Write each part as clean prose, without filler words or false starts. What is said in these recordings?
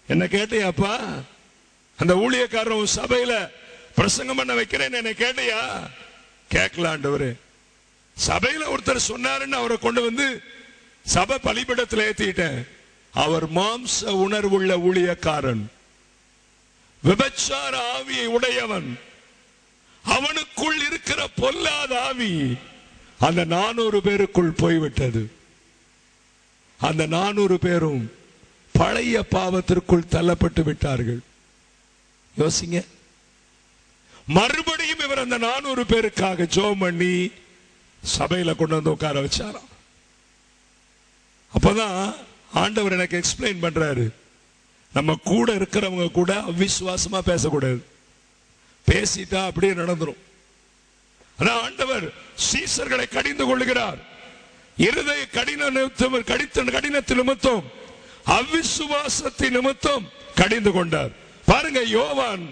என்ன கேட்டியாப்பா? அந்த ஊழியக்காரன் சபையில பிரசங்கம் பண்ண வைக்கிறேன்னு என்ன கேட்டியா? கேட்கல ஆண்டவரே. சபையில ஒருத்தர் சொன்னாருன்னு அவரை கொண்டு வந்து சபை பலிபீடத்தில் ஏத்திட்டேன். அவர் மாம்ச உணர்வுள்ள ஊழியக்காரன், விபச்சார ஆவியை உடையவன். அவனுக்குள் இருக்கிற பொல்லாத ஆவி அந்த 400 பேருக்குள் போய்விட்டது. அந்த 400 பேரும் பழைய பாவத்திற்குள் தள்ளப்பட்டு விட்டார்கள். யோசிங்க. மறுபடியும் இவர் அந்த 400 பேருக்காக ஜெபம் பண்ணி சபையில கொண்டு வந்து உட்கார வச்சாராம். அப்பதான் ஆண்டவர் எனக்கு எக்ஸ்பிளைன் பண்றாரு, நம்ம கூட இருக்கிறவங்க கூட அவிசுவாசமா பேசக்கூடாது. பேசிட்டா அப்படியே நடந்துரும். அதான் ஆண்டவர் சீசர்களை கடிந்து கொள்ளுகிறார். இருதய கடினத்தின் நிமித்தம், அவிசுவாசத்தின் நிமித்தம் கடிந்து கொண்டார். பாருங்க, யோவான்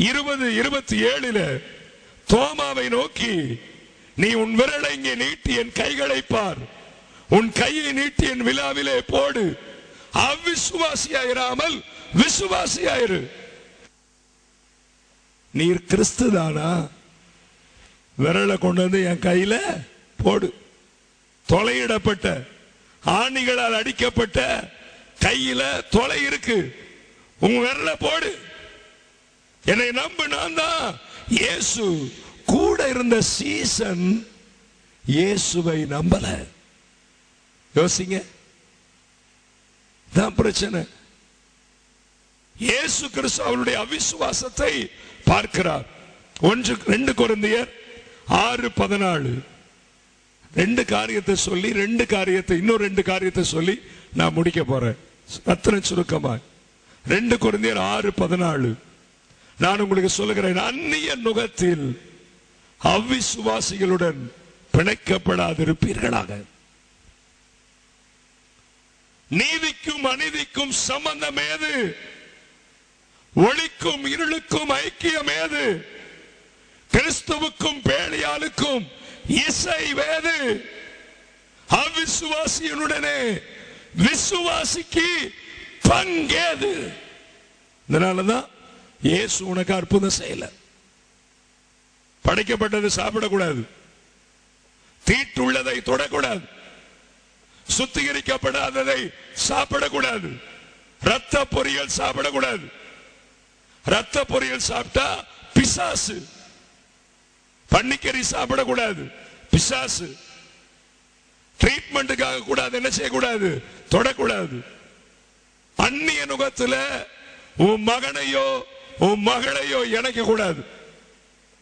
20:27 தோமாவை நோக்கி, நீ உன் விரலை இங்கே நீட்டி என் கைகளை பார், உன் கையை நீட்டி என் விழாவிலே போடு, அவிசுவாசியாயிராமல் விசுவாசியாயிரு. நீர் கிறிஸ்து தானா? விரலை கொண்டு வந்து என் கையில போடு. தொலையிடப்பட்ட, ஆணிகளால் அடிக்கப்பட்ட கையில தொலை இருக்கு, உன் விரலை போடு, என்னை நம்பு, நான் தான் இயேசு. கூட இருந்த சீசன் இயேசுவை நம்பல. யோசிங்க, தான் பிரச்சனை. இயேசு கிறிஸ்து அவருடைய அவிசுவாசத்தை பார்க்கிறார். 2 கொரிந்தியர் 6:14 2 காரியத்தை சொல்லி இன்னொரு 2 காரியத்தை சொல்லி நான் முடிக்க போறேன் ரத்தின சுருக்கமா. 2 கொரிந்தியர் 6:14 நான் உங்களுக்கு சொல்லுகிறேன், அந்நிய நுகத்தில் அவிசுவாசிகளுடன் பிணைக்கப்படாதிருப்பீர்களாக. நீதிக்கும் அநீதிக்கும் சம்பந்தம் ஏது? ஒளிக்கும் இருளுக்கும் ஐக்கியம் ஏது? கிறிஸ்துவுக்கும் பேலியாளுக்கும் இசை வேது? அவிசுவாசியுடனே விசுவாசிக்கு பங்கேது? இதனாலதான் இயேசு உனக்கு அற்புதம் செய்யல. படைக்கப்பட்டது சாப்பிடக்கூடாது, தீட்டுள்ளதை தொடக்கூடாது, சுத்திகரிக்கப்படாததை சாப்பிடக்கூடாது, ரத்த பொரியல் சாப்பிடக்கூடாது. ரத்த பொரியல் சாப்பிட்டா பிசாசு. பன்னிக்கறி சாப்பிடக்கூடாது, பிசாசு. ட்ரீட்மெண்ட்டுக்காக கூடாது, என்ன செய்யக்கூடாது? தொடக்கூடாது. அந்நிய நுகத்துல உன் மகனையோ உன் மகளையோ இணைக்க கூடாது.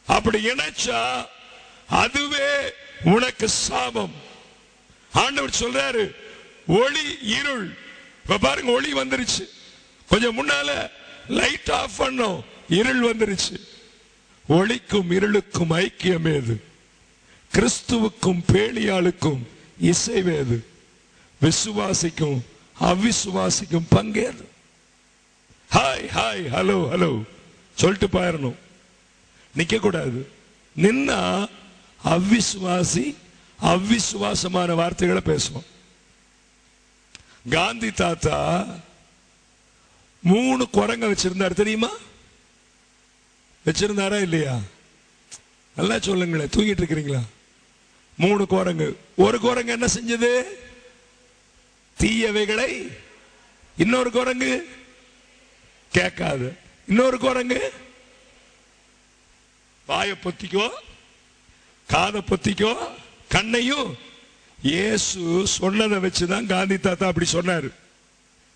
அப்படி இணைச்சா அதுவே உனக்கு சாபம். ஆண்டவர் சொல்றாரு, ஒளி இருள். இப்ப பாருங்க, ஒளி வந்துருச்சு, கொஞ்சம் முன்னால லைட் ஆஃப் பண்ணோம், இருள் வந்துருச்சு. ஒளிக்கும் இருளுக்கும் ஐக்கியம் ஏது? கிறிஸ்துவுக்கும் பேலியாளுக்கும் இசைவேது? விசுவாசிக்கும் அவிசுவாசிக்கும் பங்கேது? ஹாய் ஹாய் ஹலோ ஹலோ சொல்லிட்டு போயிடணும், நிக்க கூடாது. நின்னா அவிசுவாசி அவிசுவாசமான வார்த்தைகளை பேசுவோம். காந்தி தாத்தா 3 குரங்க வச்சிருந்தார், தெரியுமா? வச்சிருந்தாரா இல்லையா? நல்லா சொல்லுங்களேன், தூங்கிட்டு இருக்கிறீங்களா? 3 குரங்கு. ஒரு குரங்கு என்ன செஞ்சது? தீயவைகளை. இன்னொரு குரங்கு கேட்காது. இன்னொரு குரங்கு வாயை பொத்திக்கோ, காதை பொத்திக்கோ, கண்ணையும். இயேசு சொன்னதை வச்சுதான் காந்தி தாத்தா அப்படி சொன்னாரு.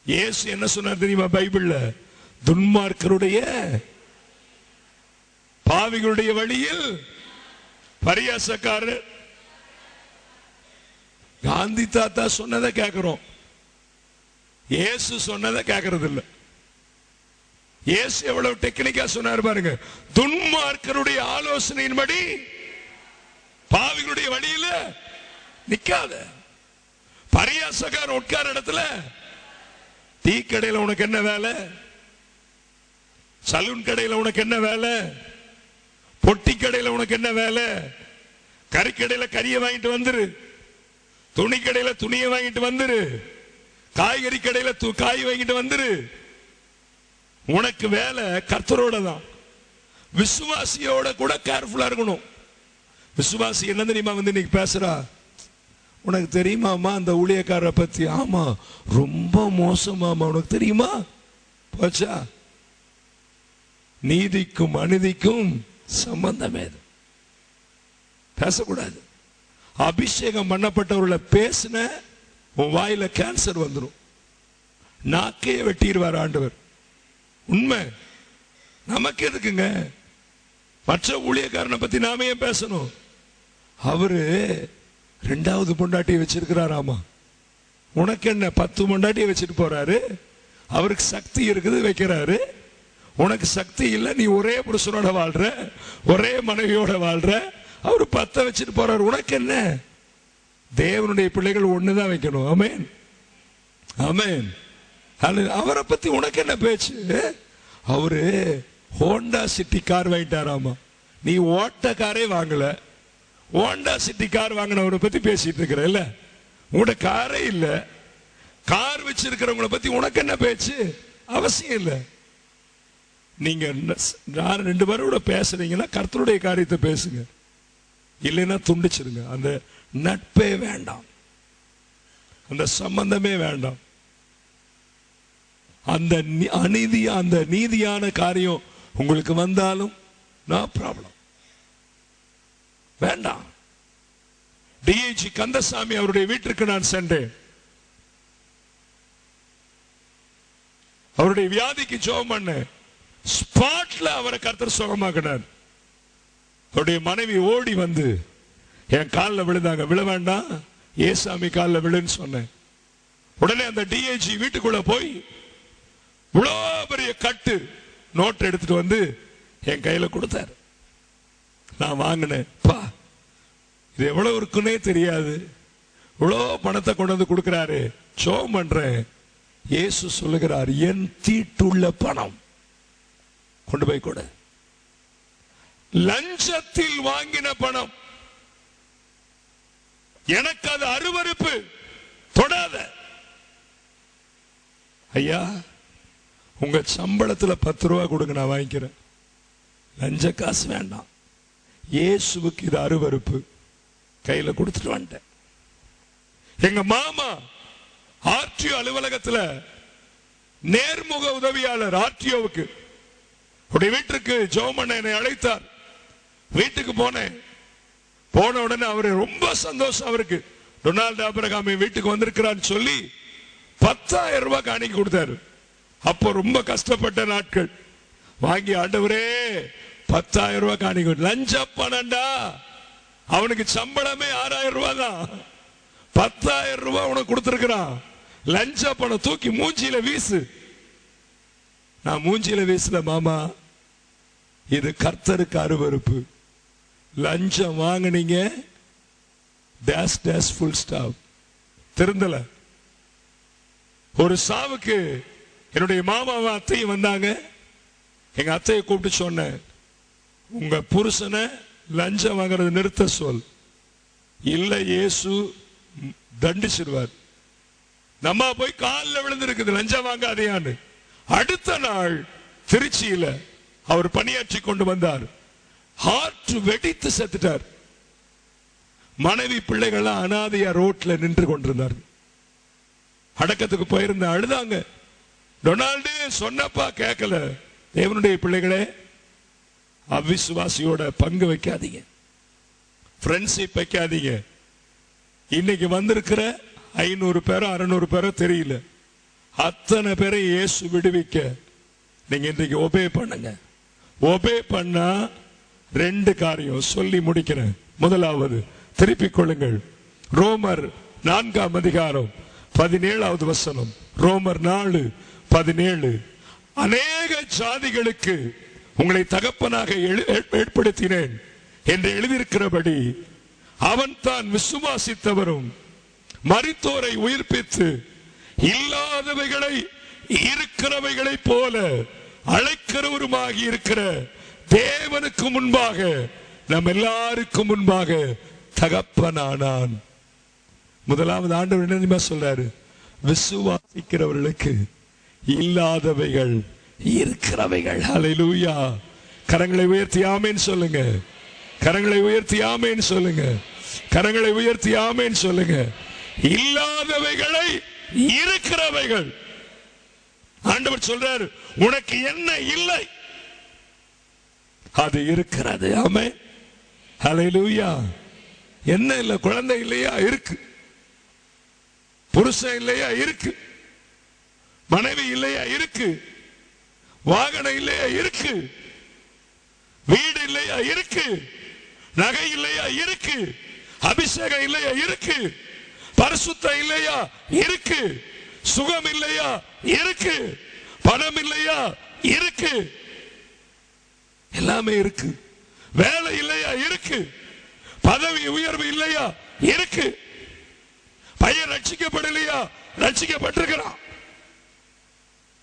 இயேசு என்ன சொன்னார் தெரியுமா பைபிள்ல? துன்மார்க்கருடைய பாவிகளுடைய வழியில் பரியாசக்காரர். காந்தி தாத்தா சொன்னதை கேட்கிறோம், இயேசு சொன்னதை கேட்கறது இல்ல. இயேசு எவ்வளவு டெக்னிக்கா சொன்னார் பாருங்க. துன்மார்க்கருடைய ஆலோசனையின்படி பாவிகளுடைய வழியில நிக்காத. பரியாசக்காரன் உட்கார இடத்துல. டீ கடையில உனக்கு என்ன வேலை? சலூன் கடையில உனக்கு என்ன வேலை? பொட்டி கடையில உனக்கு என்ன வேலை? கறிக்கடையில கறியை வாங்கிட்டு வந்துரு, துணி கடையில துணியை வாங்கிட்டு வந்துரு, காய்கறி கடையில காய் வாங்கிட்டு வந்துரு. உனக்கு வேலை கர்த்தரோட தான். விசுவாசியோட கூட கேர்ஃபுல்லா இருக்கணும். விசுவாசி என்ன தெரியுமா வந்து இன்னைக்கு பேசுறா, உனக்கு தெரியுமாமா அந்த ஊழியக்காரரை பத்தி? ஆமா, ரொம்ப மோசமாமா. உனக்கு தெரியுமா? போச்சா? நீதிக்கும் அநீதிக்கும் சம்பந்தமே பேசக்கூடாது. அபிஷேகம் பண்ணப்பட்டவர்களை பேசின உன் வாயில கேன்சர் வந்துடும். நாக்கைய வெட்டிடுவார் ஆண்டவர். உண்மை. நமக்கு எதுக்குங்க மற்ற ஊழியக்காரனை பத்தி நாம ஏன் பேசணும்? அவரு 2வது பொண்டாட்டியை வச்சிருக்கிறாராமா. உனக்கு என்ன? 10 பொண்டாட்டியை வச்சுட்டு போறாரு. அவருக்கு சக்தி இருக்குது, வைக்கிறாரு. உனக்கு சக்தி இல்லை, நீ ஒரே புருஷனோட வாழ்ற, ஒரே மனைவியோட வாழ்ற. அவரு 10 வச்சுட்டு போறாரு. உனக்கு என்ன? தேவனுடைய பிள்ளைகள் ஒண்ணுதான் வைக்கணும். ஆமென், ஆமென். அவரை பத்தி உனக்கு என்ன பேச்சு? அவரு ஹோண்டா சிட்டி கார் வாங்கிட்டாராமா. நீ ஓட்ட காரே வாங்கல, ஹோண்டா சிட்டி கார் வாங்கினவரை பத்தி பேசிட்டு இருக்கிற இல்ல. உங்களோட காரே இல்ல, கார் வச்சிருக்கிறவங்களை பத்தி உனக்கு என்ன பேச்சு? அவசியம் இல்லை. நீங்க 2 பேரோட பேசுறீங்கன்னா கர்த்தருடைய காரியத்தை பேசுங்க, இல்லைன்னா துண்டிச்சிருங்க. அந்த நட்பே வேண்டாம், அந்த சம்பந்தமே வேண்டாம். அந்த நீதியான காரியம் உங்களுக்கு வந்தாலும் நோ ப்ராப்ளம், வேண்டாம். டிஐஜி கந்தசாமி அவருடைய வீட்டிற்கு நான் சென்றேன். அவருடைய வியாதிக்கு ஜெபம் பண்ணேன். ஸ்பாட்ல அவரை கர்த்தர் சுகமாக்கினார். அவருடைய மனைவி ஓடி வந்து என் காலில் விழுந்தாங்க. விழ வேண்டாம், ஏசாமி காலில் விழுன்னு சொன்னேன். உடனே அந்த டிஐஜி வீட்டுக்குள்ள போய் இவ்வளோ பெரிய கட்டு நோட் எடுத்துட்டு வந்து என் கையில கொடுத்தாரு. நான் வாங்கினேன். பா, இது எவ்வளவு இருக்குன்னே தெரியாது, இவ்வளோ பணத்தை கொண்டு வந்து கொடுக்கிறாரு. ஜெபம் பண்றேன். இயேசு சொல்லுகிறார், என் தீட்டுள்ள பணம் கொண்டு போய் கொடு. லஞ்சத்தில் வாங்கின பணம், எனக்கு அது அருவருப்பு, தொடாத. ஐயா, உங்க சம்பளத்துல 10 ரூபா கொடுங்க, நான் வாங்கிக்கிறேன். லஞ்ச காசு வேண்டாம். இயேசுவுக்கு இது அருவருப்பு. கையில கொடுத்துட்டு வந்துட்டேன். எங்க மாமா ஆர்டிஓ அலுவலகத்துல நேர்முக உதவியாளர். ஆர்டிஓவுக்கு உடைய வீட்டுக்கு ஜெபம் பண்ண என்னை அழைத்தார். வீட்டுக்கு போனேன். போன உடனே அவரு ரொம்ப சந்தோஷம். அவருக்கு டொனால்டு ஆபிரகாம் வீட்டுக்கு வந்திருக்கிறான்னு சொல்லி 10,000 ரூபாய் காணிக்கை கொடுத்தாரு. அப்போ ரொம்ப கஷ்டப்பட்ட நாட்கள். வாங்கி, ஆண்டவரே 10,000 ரூபாய் காணிக்கை. லஞ்ச பணம்டா. அவனுக்கு சம்பளமே 6,000 ரூபாய் தான். 10,000 ரூபாய் உனக்கு கொடுத்திருக்கிறான். லஞ்ச பணம் தூக்கி மூஞ்சியில வீசு. நான் மூஞ்சியில வீசல. மாமா, இது கர்த்தருக்கு அருவருப்பு. லஞ்சம் வாங்கினீங்க, டேஷ் டேஷ் ஃபுல் ஸ்டாப். திருந்தல. ஒரு சாவுக்கு என்னுடைய மாமாவும் அத்தையும் வந்தாங்க. எங்க அத்தையை கூப்பிட்டு சொன்னேன், உங்க புருஷனை லஞ்சம் வாங்குறது நிறுத்த சொல், இல்ல இயேசு தண்டிச்சிருவார். நம்ம போய் காலில் விழுந்திருக்குது, லஞ்சம் வாங்காதையான்னு. அடுத்த நாள் திருச்சியில அவர் பணியாற்றி கொண்டு வந்தார். ஹார்ட் வெடித்து செத்துட்டார். மனைவி பிள்ளைகள் அனாதையா ரோட்ல நின்று கொண்டிருந்தார். அடக்கத்துக்கு போயிருந்த அழுதாங்க. டொனால்டு சொன்னப்பா கேட்கல. தேவனுடைய பிள்ளைகளே, அவிசுவாசியோட பங்கு வைக்காதீங்க, ஃப்ரெண்ட்ஷிப் வைக்காதீங்க. இன்னைக்கு வந்திருக்கிற 500 பேரோ 600 பேரோ தெரியல, அத்தனை பேரை இயேசு விடுவிக்க நீங்க இன்றைக்கு ஒபே பண்ணுங்க. ஒபே பண்ணா 2 காரியம் சொல்லி முடிக்கிறேன். முதலாவது, திருப்பிக் கொள்ளுங்கள். ரோமர் 4ஆம் அதிகாரம் 17வது வசனம். ரோமர் 4:17. அநேக ஜாதிகளுக்கு உங்களை தகப்பனாக ஏற்படுத்தினேன் என்று எழுதியிருக்கிறபடி அவன் தான் விசுவாசித்தவரும் மரித்தோரை உயிர்ப்பித்து இல்லாதவைகளை இருக்கிறவைகளை போல அழைக்கிறவருமாகி இருக்கிற தேவனுக்கு முன்பாக நம் எல்லாருக்கும் முன்பாக தகப்பனானான். முதலாவது ஆண்டவர் என்ன சொல்றாரு? விசுவாசிக்கிறவர்களுக்கு இல்லாதவைகள் இருக்கிறவைகள். ஹல்லேலூயா. கரங்களை உயர்த்தி ஆமென் சொல்லுங்க. கரங்களை உயர்த்தி ஆமென் சொல்லுங்க. கரங்களை உயர்த்தி ஆமென் சொல்லுங்க. இல்லாதவைகளை இருக்கிறவைகள். ஆண்டவர் சொல்றாரு, உனக்கு என்ன இல்லை அது இருக்கிறது. ஆமென். ஹல்லேலூயா. என்ன இல்ல? குழந்தை இல்லையா? இருக்கு. புருஷன் இல்லையா? இருக்கு. மனைவி இல்லையா? இருக்கு. வாகனம் இல்லையா? இருக்கு. வீடு இல்லையா? இருக்கு. நகை இல்லையா? இருக்கு. அபிஷேகம் இல்லையா? இருக்கு. பரிசுத்தம் இல்லையா? இருக்கு. சுகம் இல்லையா? இருக்கு. பணம் இல்லையா? இருக்கு. எல்லாமே இருக்கு. வேலை இல்லையா? இருக்கு. பதவி உயர்வு இல்லையா? இருக்கு. பையன் ரட்சிக்கப்படலையா? ரட்சிக்கப்பட்டிருக்கிறான்.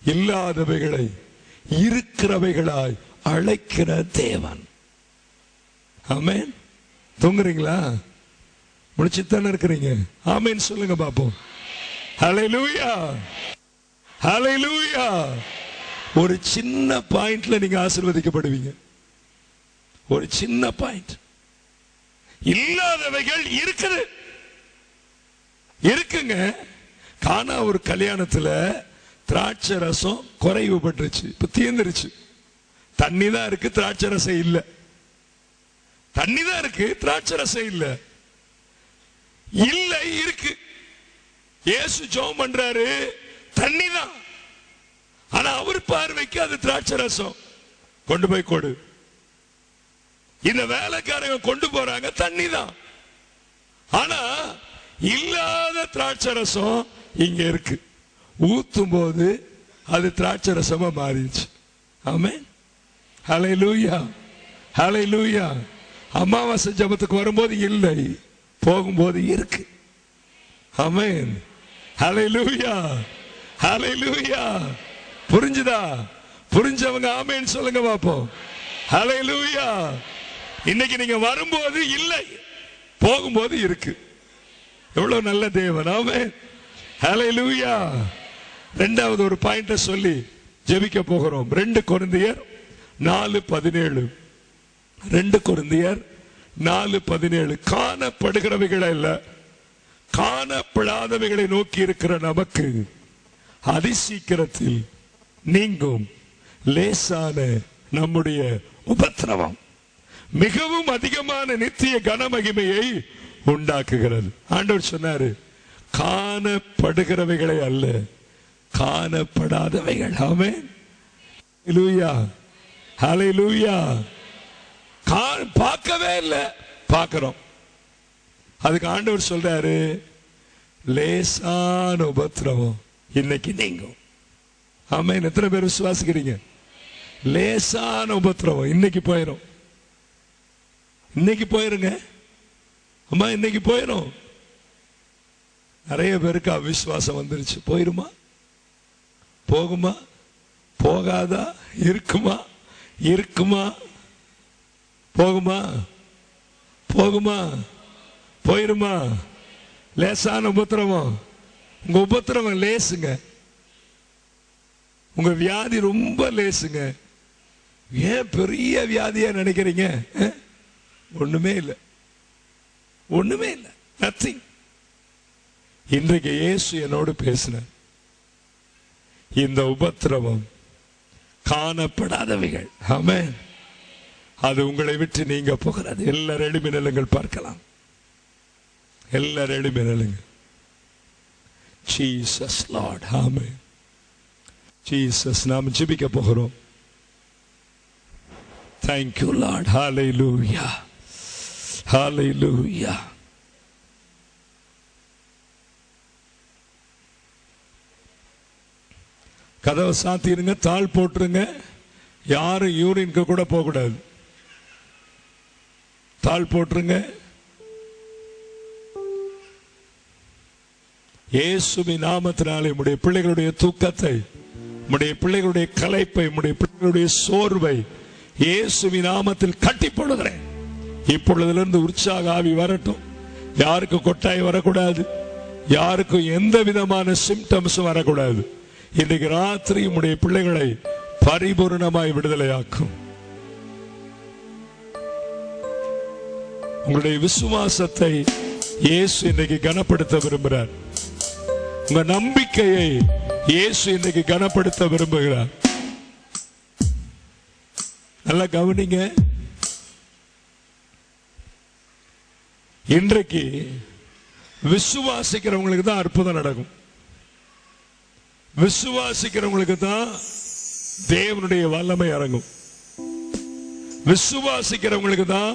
இல்லாதவைகளை இருக்கிறவைகளாய் அழைக்கிற தேவன். ஆமென். தூங்குறீங்களா? முடிச்சுத்தானே இருக்கிறீங்க? ஆமென் சொல்லுங்க பாப்போம். ஹல்லேலூயா. ஹல்லேலூயா. ஒரு சின்ன பாயிண்ட்ல நீங்க ஆசீர்வதிக்கப்படுவீங்க. ஒரு சின்ன பாயிண்ட். இல்லாதவைகள் இருக்குது. இருக்குங்க. கானா ஒரு கல்யாணத்துல திராட்சை ரசம் குறைவு பட்டுருச்சு. இப்ப தீர்ந்துருச்சு. தண்ணி தான் இருக்கு, திராட்சை ரசம் இல்ல. தண்ணி தான் இருக்கு, திராட்சை ரசம் இல்ல. இல்லை இருக்கு. இயேசு ஜெபம் பண்றாரு, தண்ணி தான். ஆனா அவர் பார்வைக்கு அது திராட்சை ரசம். கொண்டு போய் கொடு. இந்த வேலைக்காரங்க கொண்டு போறாங்க, தண்ணி தான். ஆனா இல்லாத திராட்சை ரசம் இங்க இருக்கு. ஊத்தும் போது அது திராட்சை ரசமா மாறிடுச்சு. ஆமென். ஹல்லேலூயா. ஹல்லேலூயா. அமாவாசை ஜெபத்துக்கு வரும்போது இல்லை, போகும்போது இருக்கு. ஆமென். ஹல்லேலூயா. ஹல்லேலூயா. புரிஞ்சுதா? புரிஞ்சவங்க ஆமென் சொல்லுங்க பாப்போம். ஹல்லேலூயா. இன்னைக்கு நீங்க வரும்போது இல்லை, போகும்போது இருக்கு. எவ்வளவு நல்ல தேவன். ஆமென். ஹல்லேலூயா. இரண்டாவது ஒரு பாயிண்ட சொல்லி ஜெபிக்க போகிறோம். 2 கொரிந்தியர் 4:17. 2 கொரிந்தியர் 4:17. காணப்படுகிறவைகளை அல்ல, காணப்படாதவைகளை நோக்கி இருக்கிற நமக்கு அதிசீக்கிரத்தில் நீங்கும் லேசான நம்முடைய உபத்திரவம் மிகவும் அதிகமான நித்திய கனமகிமையை உண்டாக்குகிறது. ஆண்டவர் சொன்னாரு, காணப்படுகிறவைகளை அல்ல, காணப்படாதவைகள். ஆமென். ஹல்லேலூயா. ஹல்லேலூயா. பார்க்கவே இல்லை, பார்க்கிறோம். அதுக்கு ஆண்டவர் சொல்றாரு, லேசான உபத்திரவம் இன்னைக்கு நீங்கும். ஆமென். எத்தனை பேர் விசுவாசிக்கிறீங்க? லேசான உபத்திரவம் இன்னைக்கு போயிடும். இன்னைக்கு போயிருங்க. அம்மா இன்னைக்கு போயிடும். நிறைய பேருக்கு அவிசுவாசம் வந்துருச்சு. போயிருமா? போகுமா? போகாதா? இருக்குமா? இருக்குமா? போகுமா? போகுமா? போயிருமா? லேசான உபத்திரவம். உங்க உபத்திரவம் லேசுங்க. உங்க வியாதி ரொம்ப லேசுங்க. ஏன் பெரிய வியாதியா நினைக்கிறீங்க? ஒண்ணுமே இல்லை, ஒண்ணுமே இல்லை, நத்திங். இன்றைக்கு இயேசு என்னோடு பேசினார். இந்த உபத்திரவம் காணப்படாதவைகள். ஆமென். அது உங்களை விட்டு நீங்க போகிறது. எல்லாரும் எழுப்பி நில்லுங்கள் பார்க்கலாம். எல்லாரும் எழுப்பி நில்லுங்க. Jesus Lord. ஆமென். ஜீசஸ். நாம் ஜெபிக்க போகிறோம். Thank you Lord. Hallelujah. Hallelujah. கதவை சாத்திருங்க, தாள் போட்டுருங்க. யாரும் யூரின்க்கு கூட போக கூடாது. தாள் போட்டுருங்க. இயேசுவின் நாமத்தினாலே உம்முடைய பிள்ளைகளுடைய தூக்கத்தை, உம்முடைய பிள்ளைகளுடைய களைப்பை, உம்முடைய பிள்ளைகளுடைய சோர்வை இயேசுவின் நாமத்தில் கட்டி போடுகிறேன். இப்பொழுதிலிருந்து உற்சாக ஆவி வரட்டும். யாருக்கும் கொட்டாய் வரக்கூடாது. யாருக்கும் எந்த விதமான சிம்டம்ஸும் வரக்கூடாது. இன்றைக்கு ராத்திரி உம்முடைய பிள்ளைகளை பரிபூர்ணமாய் விடுதலையாக்கும். உங்களுடைய விசுவாசத்தை இயேசு இன்றைக்கு கனப்படுத்த விரும்புகிறார். உங்க நம்பிக்கையை இயேசு இன்றைக்கு கனப்படுத்த விரும்புகிறார். நல்லா கவனிங்க. இன்றைக்கு விசுவாசிக்கிறவங்களுக்கு தான் அற்புதம் நடக்கும். விசுவாசிக்கிறவங்களுக்கு தான் தேவனுடைய வல்லமை இறங்கும். விசுவாசிக்கிறவங்களுக்கு தான்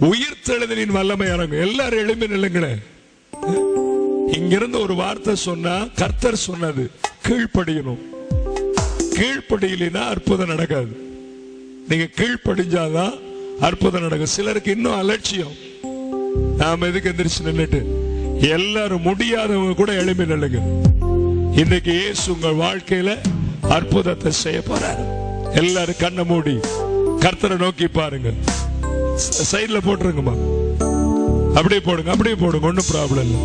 உயிர்த்தெழுதலின் வல்லமை இறங்கும். எல்லாரும் எழும்பி நில்லுங்களே. இங்கிருந்து ஒரு வார்த்தை சொன்னா கர்த்தர் சொன்னது கீழ்ப்படியணும். கீழ்ப்படியினா அற்புதம் நடக்காது. நீங்க கீழ்ப்படிஞ்சாதான் அற்புதம் நடக்கும். சிலருக்கு இன்னும் அலட்சியம். நாம எதுக்கு எந்திரிச்சு நின்னுட்டு, எல்லாரும் முடியாதவங்க கூட எழும்பி நில்லுங்க. இன்னைக்கு இயேசு உங்கள் வாழ்க்கையில அற்புதத்தை செய்ய போறார். எல்லாரும் கண்ணை மூடி கர்த்தரை நோக்கி பாருங்க. சைட்ல போட்டுருங்கம்மா. அப்படியே போடுங்க, அப்படியே போடுங்க, ஒன்னும் ப்ராப்ளம் இல்லை.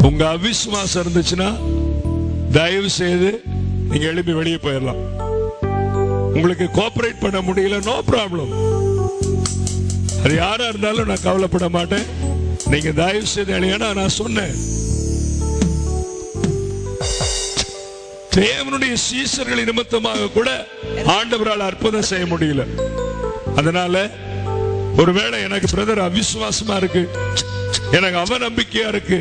உங்க அவிசுவாசம் இருந்துச்சுன்னா தயவு செய்து நீங்க எழுப்பி வெளியே போயிடலாம். உங்களுக்கு கோஆபரேட் பண்ண முடியல, நோ ப்ராப்ளம். அது யாரா இருந்தாலும் நான் கவலைப்பட மாட்டேன். நீங்க தயவு செய்து எழுதினா நான் சொன்னேன், தேவனுடைய சீசர்களின் நிமித்தமாக கூட ஆண்டவரால் அற்புதம் செய்ய முடியல. அதனால ஒருவேளை எனக்கு பிரதர் அவிசுவாசமா இருக்கு, எனக்கு அவநம்பிக்கையா இருக்கு,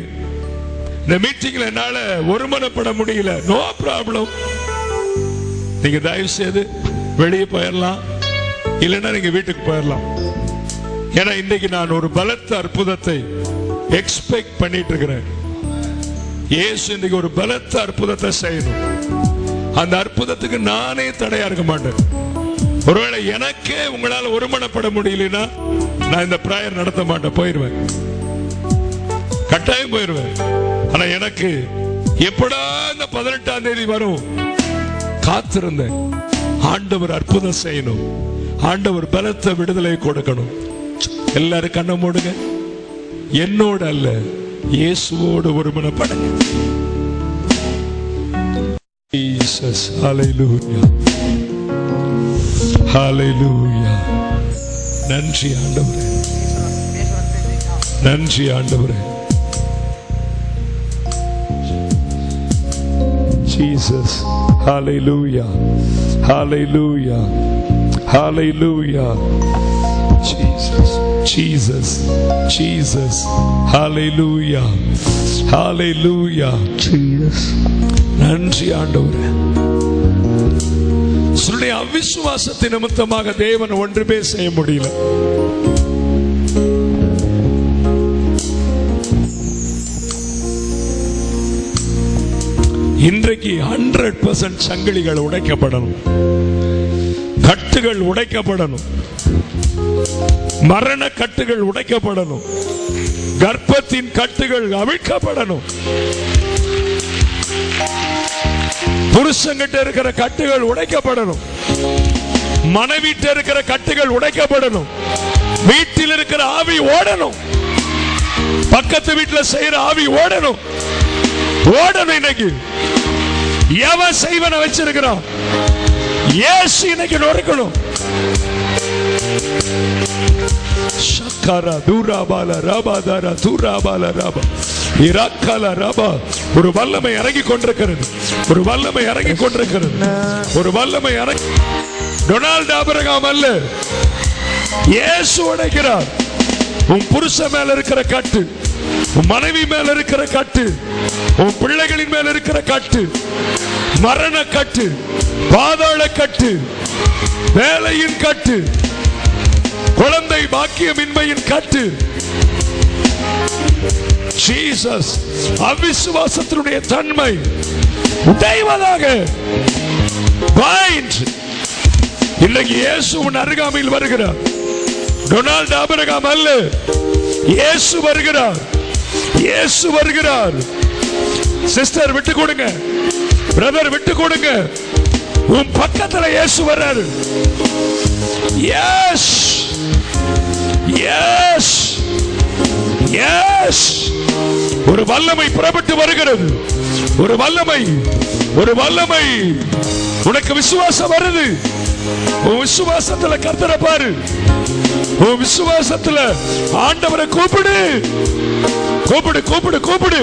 இந்த மீட்டிங்ல என்னால ஒருமனப்பட முடியல, நோ ப்ராப்ளம். நீங்க தயவு செய்து வெளியே போயிடலாம், இல்லைன்னா நீங்க வீட்டுக்கு போயிடலாம். ஏன்னா இன்னைக்கு நான் ஒரு பலத்த அற்புதத்தை எக்ஸ்பெக்ட் பண்ணிட்டு இருக்கிறேன். இயேசு இன்னைக்கு ஒரு பலத்த அற்புதத்தை செய்யணும். அந்த அற்புதத்துக்கு நானே தடையா இருக்க மாட்டேன். ஒருவேளை எனக்கே உங்களால் ஒருமனப்பட முடியலன்னா நான் இந்த பிரேயர் நடத்த மாட்டேன், போயிருவேன், கட்டாயம் போயிருவேன். ஆனா எனக்கு எப்படா இந்த 18ஆம் தேதி வரும் காத்திருந்தேன். ஆண்டவர் அற்புதம் செய்யணும், ஆண்டவர் பலத்த விடுதலை கொடுக்கணும். எல்லாரும் கண்ணை மூடுங்க. என்னோட அல்ல, இயேசுவோடு ஒருமனப்படுங்க. Jesus, hallelujah, hallelujah. நன்றி ஆண்டவரே, நன்றி ஆண்டவரே. Jesus, hallelujah, hallelujah, hallelujah. Jesus, Jesus, Jesus, hallelujah, hallelujah. Jesus, நன்றி ஆண்டவரே. சொல்லுடைய அவிசுவாசத்தின் நிமித்தமாக தேவன் ஒன்றுமே செய்ய முடியல. இன்றைக்கு 100% சங்கிலிகள் உடைக்கப்படணும், கட்டுகள் உடைக்கப்படணும், மரண கட்டுகள் உடைக்கப்படணும், கர்ப்பத்தின் கட்டுகள் அவிழ்க்கப்படணும், புருஷங்கிட்ட இருக்கிற கட்டுகள் உடைக்கப்படணும், மனைவிட்ட இருக்கிற கட்டுகள் உடைக்கப்படணும், வீட்டில் இருக்கிற ஆவி ஓடணும், பக்கத்து வீட்டில் செய்யற ஆவி ஓடணும், ஓடணும். இன்னைக்கு எவன் செய்வன வச்சிருக்கிறான், இயேசு இன்னைக்கு நொறுக்கணும். ஒரு வல்லமை இறங்கி கொண்டிருக்கிறது, ஒரு வல்லமை இறங்கி கொண்டிருக்கிறது, ஒரு வல்லமை இறங்கி. டொனால்ட் ஆபிரகாம் அல்ல, இயேசு உடைக்கிறார். உன் புருஷன் மேல இருக்கிற கட்டு, உன் மனைவி மேல இருக்கிற கட்டு, உன் பிள்ளைகளின் மேல இருக்கிற கட்டு, மரண கட்டு, பாதாள கட்டு, வேலையின் கட்டு, குழந்தை பாக்கியமின்மையின் கட்டு. ஜீசஸ், அவிசுவாசத்தினுடைய தன்மை உடைவதாக. இன்னைக்கு இயேசு உன் அருகாமையில் வருகிறார். டொனால்ட் ஆபிரகாம் அல்ல, இயேசு வருகிறார், இயேசு வருகிறார். சிஸ்டர் விட்டு கொடுங்க, பிரதர் விட்டு கொடுங்க, உன் பக்கத்துல இயேசு வர்றாரு. Yes, yes, yes. ஒரு வல்லமை புறப்பட்டு வருகிறது, ஒரு வல்லமை ஒரு வல்லமை. உனக்கு விசுவாசம் வருது. உன் விசுவாசத்துல கர்த்தரை பாரு. உன் விசுவாசத்துல ஆண்டவரை கூப்பிடு, கூப்பிடு, கூப்பிடு, கூப்பிடு,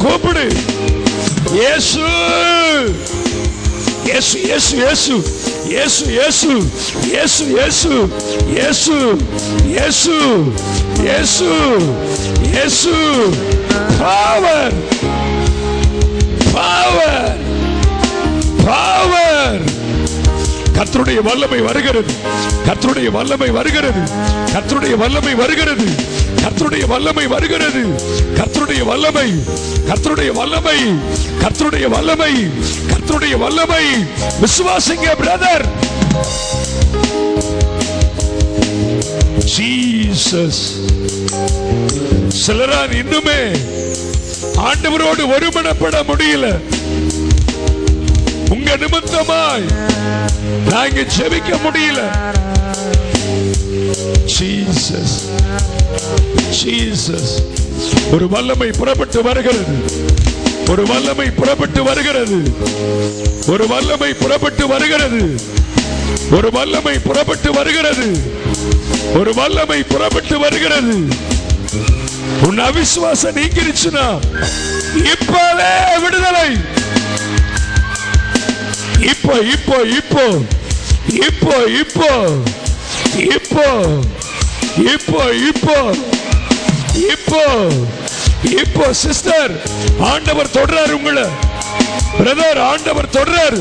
கூப்பிடு. இயேசு, இயேசு, இயேசு, இயேசு, இயேசு, இயேசு, இயேசு, இயேசு, இயேசு, இயேசு, இயேசு, இயேசு. Power, power, power. கர்த்தருடைய வல்லமை வருகிறது. கர்த்தருடைய வல்லமை வருகிறது. கர்த்தருடைய வல்லமை வருகிறது. கர்த்தருடைய வல்லமை வருகிறது. கர்த்தருடைய வல்லமை, கர்த்தருடைய வல்லமை, கர்த்தருடைய வல்லமை, கர்த்தருடைய வல்லமை. விசுவாசிங்க பிரதர். ஜீசஸ். சிலரால் இன்னுமே ஆண்டவரோடு ஒருமனப்பட முடியல. உங்க நிமித்தமாய் நாங்க ஜெபிக்க முடியல. Jesus, Jesus. ஒரு வல்லமை புறப்பட்டு வருகிறது. ஒரு வல்லமை புறப்பட்டு வருகிறது. ஒரு வல்லமை புறப்பட்டு வருகிறது. ஒரு வல்லமை புறப்பட்டு வருகிறது. ஒரு வல்லமை புறப்பட்டு வருகிறது. உன் அவிசுவாசம் நீங்கிருச்சுனா இப்பவே விடுதலை. இப்போ இப்போ இப்போ இப்போ இப்போ இப்போ இப்போ இப்போ இப்போ இப்போ சிஸ்டர், ஆண்டவர் தொடராரு உங்களை. பிரதர், ஆண்டவர் தொடராரு.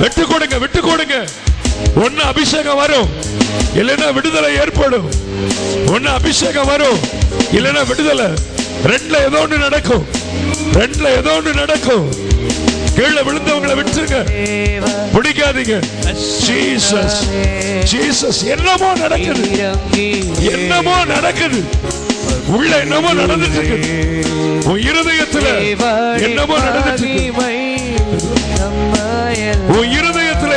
விட்டு கொடுங்க, விட்டு கொடுங்க. ஒன்னு அபிஷேகம் வரும், இல்லைன்னா விடுதலை ஏற்படும். ஒன்னு அபிஷேகம் வரும், இல்லைன்னா விடுதலை. ரெண்டுல ஏதோ ஒன்று நடக்கும். ரெண்டுல ஏதோ ஒன்று நடக்கும். கீழே விழுந்தவங்களை விட்டுருங்க, பிடிக்காதீங்க. Jesus, Jesus. என்னமோ நடக்குது, என்னமோ நடக்குது. உள்ள என்னமோ நடந்துட்டு இருக்கு. உன் இருதயத்துல என்னமோ நடந்துட்டு இருக்கு. உன் இருதயத்துல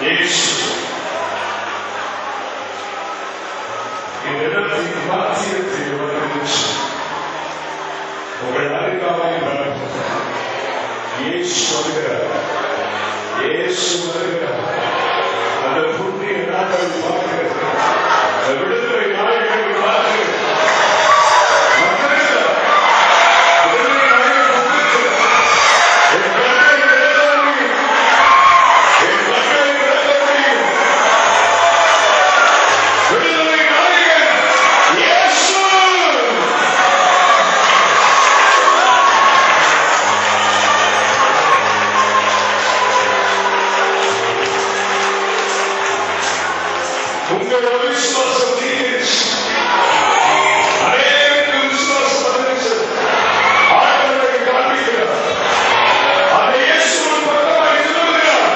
இயேசு இந்த இடத்தின் மாத்தியத்தை வந்து உங்கள் அருகாமை வளர்க்கிறார். இயேசு வருகிறார். இயேசு வருகிறார். அந்த புண்ணிய நாட்களை பார்க்கிறது. அந்த விடுதலை நாட்களை பார்க்கிறது. உங்கள் விசுவாசம் அநேக விசுவாசம் ஆண்டவரை காண்பிக்கிறார். அதை இயேசுவின் பக்கமாக சொல்லுகிறார்.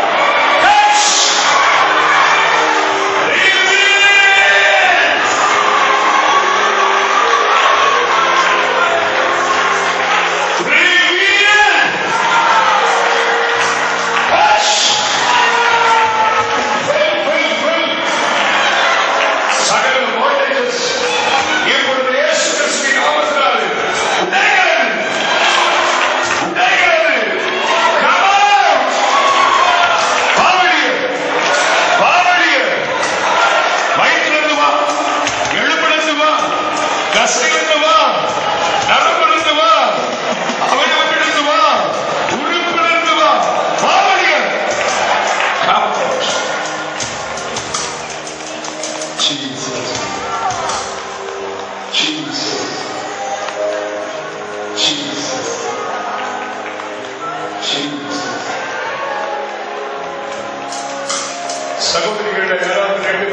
சகோதரிகளை யாராவது கேட்டு